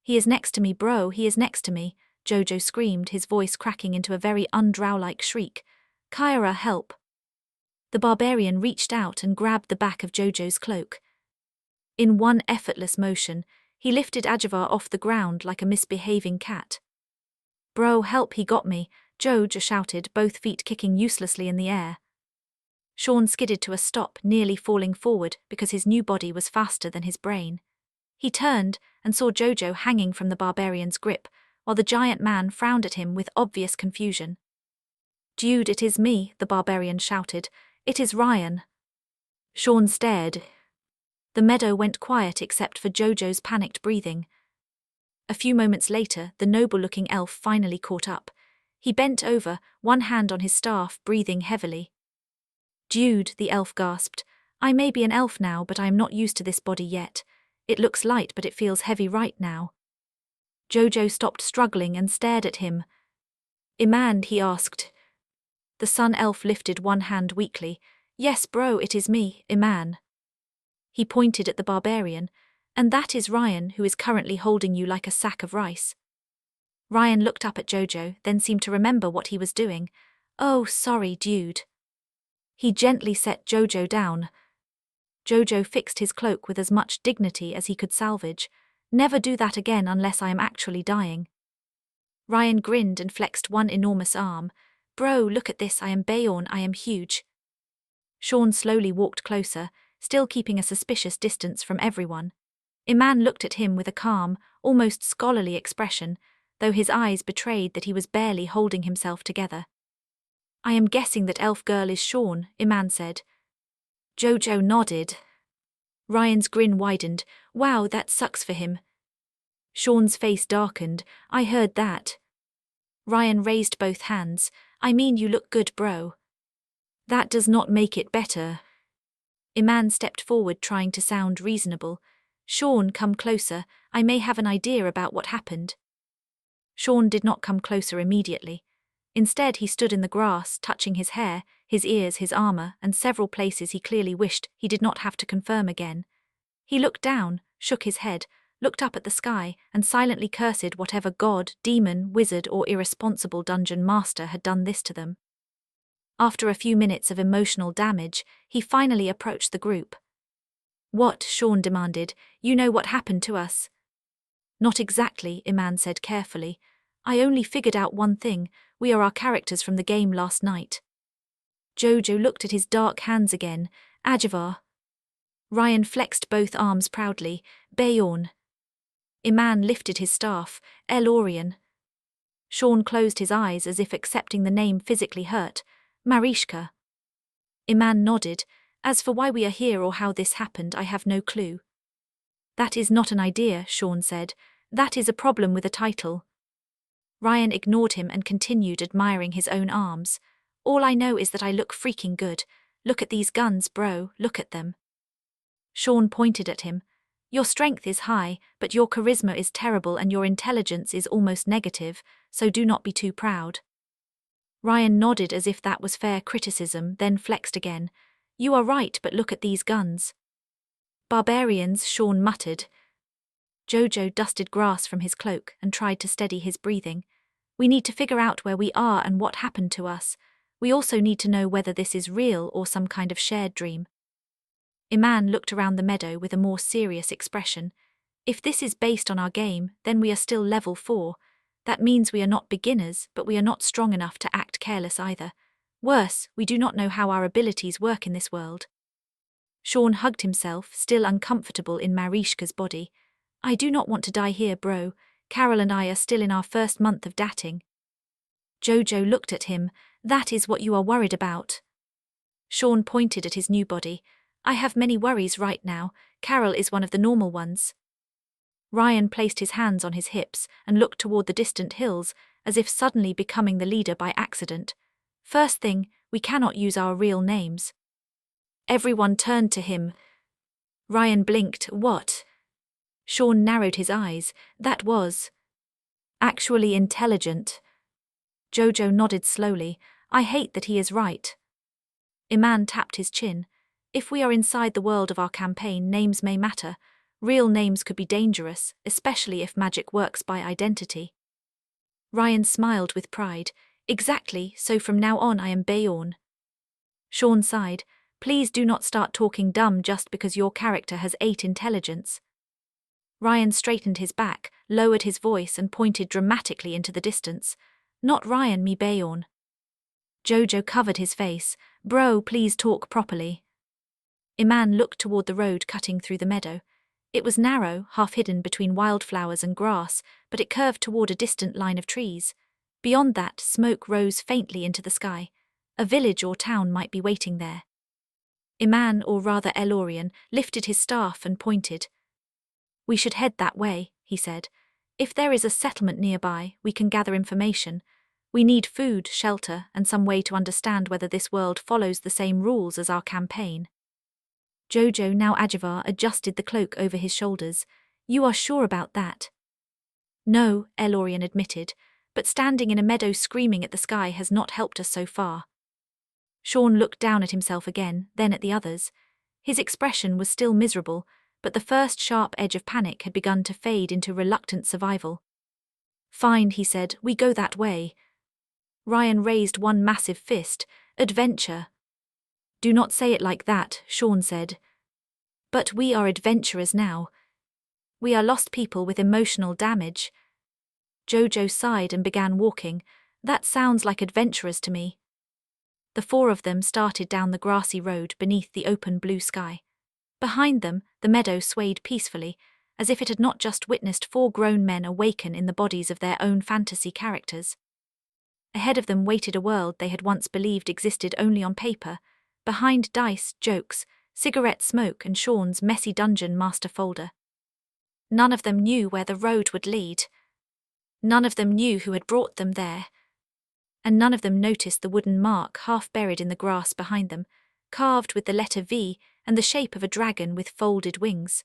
He is next to me, bro, he is next to me, Jojo screamed, his voice cracking into a very undrow-like shriek. Kyra, help. The barbarian reached out and grabbed the back of Jojo's cloak. In one effortless motion, he lifted Agivar off the ground like a misbehaving cat. Bro, help, he got me, Jojo shouted, both feet kicking uselessly in the air. Shaun skidded to a stop, nearly falling forward because his new body was faster than his brain. He turned and saw Jojo hanging from the barbarian's grip, while the giant man frowned at him with obvious confusion. Dude, it is me, the barbarian shouted. It is Ryan. Shaun stared. The meadow went quiet except for Jojo's panicked breathing. A few moments later, the noble-looking elf finally caught up. He bent over, one hand on his staff, breathing heavily. Dude, the elf gasped. I may be an elf now, but I am not used to this body yet. It looks light, but it feels heavy right now. Jojo stopped struggling and stared at him. Eman, he asked. The sun elf lifted one hand weakly. Yes, bro, it is me, Eman. He pointed at the barbarian. And that is Ryan, who is currently holding you like a sack of rice. Ryan looked up at Jojo, then seemed to remember what he was doing. Oh, sorry, dude. He gently set Jojo down. Jojo fixed his cloak with as much dignity as he could salvage. Never do that again unless I am actually dying. Ryan grinned and flexed one enormous arm. Bro, look at this, I am Beorne, I am huge. Shaun slowly walked closer, still keeping a suspicious distance from everyone. Eman looked at him with a calm, almost scholarly expression, though his eyes betrayed that he was barely holding himself together. I am guessing that elf girl is Shaun, Eman said. Jojo nodded. Ryan's grin widened. Wow, that sucks for him. Shaun's face darkened. I heard that. Ryan raised both hands. I mean, you look good, bro. That does not make it better. Eman stepped forward, trying to sound reasonable. Shaun, come closer. I may have an idea about what happened. Shaun did not come closer immediately. Instead, he stood in the grass, touching his hair, his ears, his armor, and several places he clearly wished he did not have to confirm again. He looked down, shook his head, looked up at the sky, and silently cursed whatever god, demon, wizard, or irresponsible dungeon master had done this to them. After a few minutes of emotional damage, he finally approached the group. What? Shaun demanded. You know what happened to us? Not exactly, Eman said carefully. I only figured out one thing. We are our characters from the game last night. Jojo looked at his dark hands again. Agivar. Ryan flexed both arms proudly. Beorne. Eman lifted his staff. Elorian. Shaun closed his eyes as if accepting the name physically hurt. Marishka. Eman nodded. As for why we are here or how this happened, I have no clue. That is not an idea, Shaun said. That is a problem with a title. Ryan ignored him and continued admiring his own arms. All I know is that I look freaking good. Look at these guns, bro, look at them. Shaun pointed at him. Your strength is high, but your charisma is terrible and your intelligence is almost negative, so do not be too proud. Ryan nodded as if that was fair criticism, then flexed again. You are right, but look at these guns. Barbarians, Shaun muttered. Jojo dusted grass from his cloak and tried to steady his breathing. We need to figure out where we are and what happened to us. We also need to know whether this is real or some kind of shared dream. Eman looked around the meadow with a more serious expression. If this is based on our game, then we are still level 4. That means we are not beginners, but we are not strong enough to act careless either. Worse, we do not know how our abilities work in this world. Shaun hugged himself, still uncomfortable in Marishka's body. I do not want to die here, bro. Carol and I are still in our first month of dating. Jojo looked at him. That is what you are worried about. Shaun pointed at his new body. I have many worries right now. Carol is one of the normal ones. Ryan placed his hands on his hips and looked toward the distant hills, as if suddenly becoming the leader by accident. First thing, we cannot use our real names. Everyone turned to him. Ryan blinked. What? Shaun narrowed his eyes. That was actually intelligent. Jojo nodded slowly. I hate that he is right. Eman tapped his chin. If we are inside the world of our campaign, names may matter. Real names could be dangerous, especially if magic works by identity. Ryan smiled with pride. Exactly, so from now on I am Beorne. Shaun sighed. Please do not start talking dumb just because your character has 8 intelligence. Ryan straightened his back, lowered his voice and pointed dramatically into the distance. Not Ryan, me Beorne. Jojo covered his face. Bro, please talk properly. Eman looked toward the road cutting through the meadow. It was narrow, half hidden between wildflowers and grass, but it curved toward a distant line of trees. Beyond that, smoke rose faintly into the sky. A village or town might be waiting there. Eman, or rather Elorian, lifted his staff and pointed. We should head that way, he said. If there is a settlement nearby, we can gather information. We need food, shelter, and some way to understand whether this world follows the same rules as our campaign. Jojo, now Agivar, adjusted the cloak over his shoulders. You are sure about that? No, Elorian admitted, but standing in a meadow screaming at the sky has not helped us so far. Shaun looked down at himself again, then at the others. His expression was still miserable, but the first sharp edge of panic had begun to fade into reluctant survival. Fine, he said, we go that way. Ryan raised one massive fist. Adventure. Do not say it like that, Shaun said. But we are adventurers now. We are lost people with emotional damage. Jojo sighed and began walking. That sounds like adventurers to me. The 4 of them started down the grassy road beneath the open blue sky. Behind them, the meadow swayed peacefully, as if it had not just witnessed 4 grown men awaken in the bodies of their own fantasy characters. Ahead of them waited a world they had once believed existed only on paper, behind dice, jokes, cigarette smoke and Shaun's messy dungeon master folder. None of them knew where the road would lead. None of them knew who had brought them there. And none of them noticed the wooden mark half buried in the grass behind them, carved with the letter V and the shape of a dragon with folded wings.